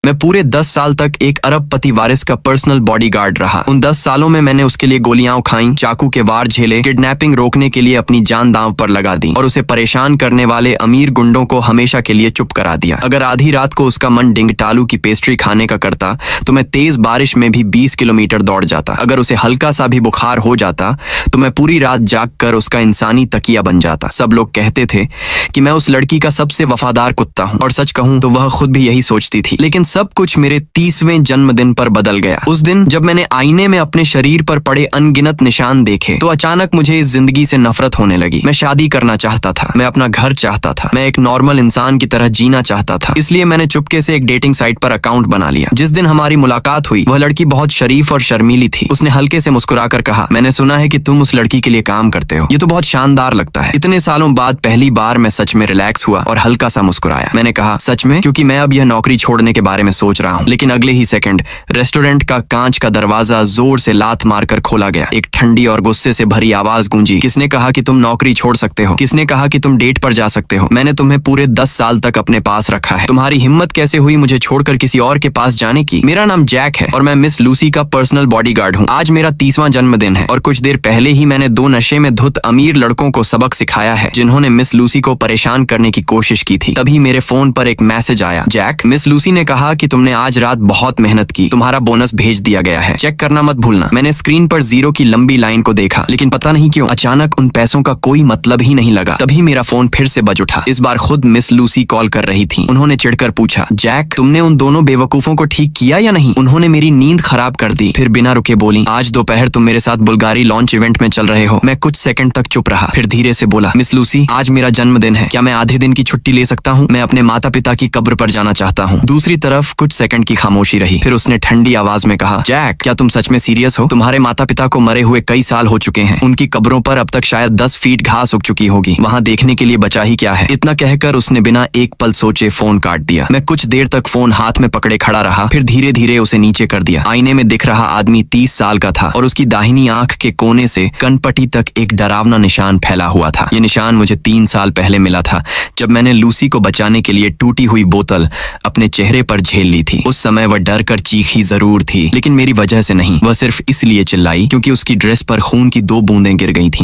मैं पूरे 10 साल तक एक अरबपति वारिस का पर्सनल बॉडीगार्ड रहा। उन 10 सालों में मैंने उसके लिए गोलियां खाई, चाकू के वार झेले, किडनैपिंग रोकने के लिए अपनी जान दांव पर लगा दी और उसे परेशान करने वाले अमीर गुंडों को हमेशा के लिए चुप करा दिया। अगर आधी रात को उसका मन डिंगटालू की पेस्ट्री खाने का करता तो मैं तेज बारिश में भी 20 किलोमीटर दौड़ जाता। अगर उसे हल्का सा भी बुखार हो जाता तो मैं पूरी रात जाग कर उसका इंसानी तकिया बन जाता। सब लोग कहते थे कि मैं उस लड़की का सबसे वफादार कुत्ता हूँ और सच कहूँ तो वह खुद भी यही सोचती थी। लेकिन सब कुछ मेरे 30वें जन्मदिन पर बदल गया। उस दिन जब मैंने आईने में अपने शरीर पर पड़े अनगिनत निशान देखे तो अचानक मुझे इस जिंदगी से नफरत होने लगी। मैं शादी करना चाहता था, मैं अपना घर चाहता था, मैं एक नॉर्मल इंसान की तरह जीना चाहता था। इसलिए मैंने चुपके से एक डेटिंग साइट पर अकाउंट बना लिया। जिस दिन हमारी मुलाकात हुई वह लड़की बहुत शरीफ और शर्मीली थी। उसने हल्के से मुस्कुराकर कहा, मैंने सुना है कि तुम उस लड़की के लिए काम करते हो, ये तो बहुत शानदार लगता है। इतने सालों बाद पहली बार मैं सच में रिलैक्स हुआ और हल्का सा मुस्कुराया। मैंने कहा, सच में? क्योंकि मैं अब यह नौकरी छोड़ने के बारे में सोच रहा हूँ। लेकिन अगले ही सेकंड रेस्टोरेंट का कांच का दरवाजा जोर से लात मारकर खोला गया। एक ठंडी और गुस्से से भरी आवाज गूंजी, किसने कहा कि तुम नौकरी छोड़ सकते हो? किसने कहा कि तुम डेट पर जा सकते हो? मैंने तुम्हें पूरे 10 साल तक अपने पास रखा है। तुम्हारी हिम्मत कैसे हुई मुझे छोड़कर किसी और के पास जाने की? मेरा नाम जैक है और मैं मिस लूसी का पर्सनल बॉडीगार्ड हूँ। आज मेरा 30वां जन्मदिन है और कुछ देर पहले ही मैंने 2 नशे में धुत अमीर लड़कों को सबक सिखाया है जिन्होंने मिस लूसी को परेशान करने की कोशिश की थी। तभी मेरे फोन पर एक मैसेज आया, जैक, मिस लूसी ने कहा कि तुमने आज रात बहुत मेहनत की, तुम्हारा बोनस भेज दिया गया है, चेक करना मत भूलना। मैंने स्क्रीन पर 0 की लंबी लाइन को देखा, लेकिन पता नहीं क्यों अचानक उन पैसों का कोई मतलब ही नहीं लगा। तभी मेरा फोन फिर से बज उठा। इस बार खुद मिस लूसी कॉल कर रही थी। उन्होंने चिढ़कर पूछा, जैक, तुमने उन दोनों बेवकूफों को ठीक किया या नहीं? उन्होंने मेरी नींद खराब कर दी। फिर बिना रुके बोली, आज दोपहर तुम मेरे साथ बुल्गारी लॉन्च इवेंट में चल रहे हो। मैं कुछ सेकंड तक चुप रहा, फिर धीरे से बोला, मिस लूसी, आज मेरा जन्मदिन है, क्या मैं आधे दिन की छुट्टी ले सकता हूँ? मैं अपने माता पिता की कब्र पर जाना चाहता हूँ। दूसरी तरफ कुछ सेकंड की खामोशी रही। फिर उसने ठंडी आवाज में कहा, जैक, क्या तुम सच में सीरियस हो? तुम्हारे माता पिता को मरे हुए कई साल हो चुके हैं। उनकी कब्रों पर अब तक शायद 10 फीट घास उग चुकी होगी। वहाँ देखने के लिए बचा ही क्या है? इतना कहकर उसने बिना एक पल सोचे फोन काट दिया। मैं कुछ देर तक फोन हाथ में पकड़े खड़ा रहा, फिर धीरे धीरे उसे नीचे कर दिया। आईने में दिख रहा आदमी 30 साल का था और उसकी दाहिनी आंख के कोने से कनपट्टी तक एक डरावना निशान फैला हुआ था। ये निशान मुझे 3 साल पहले मिला था जब मैंने लूसी को बचाने के लिए टूटी हुई बोतल अपने चेहरे पर झेल ली थी। उस समय वह डर कर चीखी जरूर थी, लेकिन मेरी वजह से नहीं। वह सिर्फ इसलिए चिल्लाई क्योंकि उसकी ड्रेस पर खून की 2 बूंदें गिर गई थीं।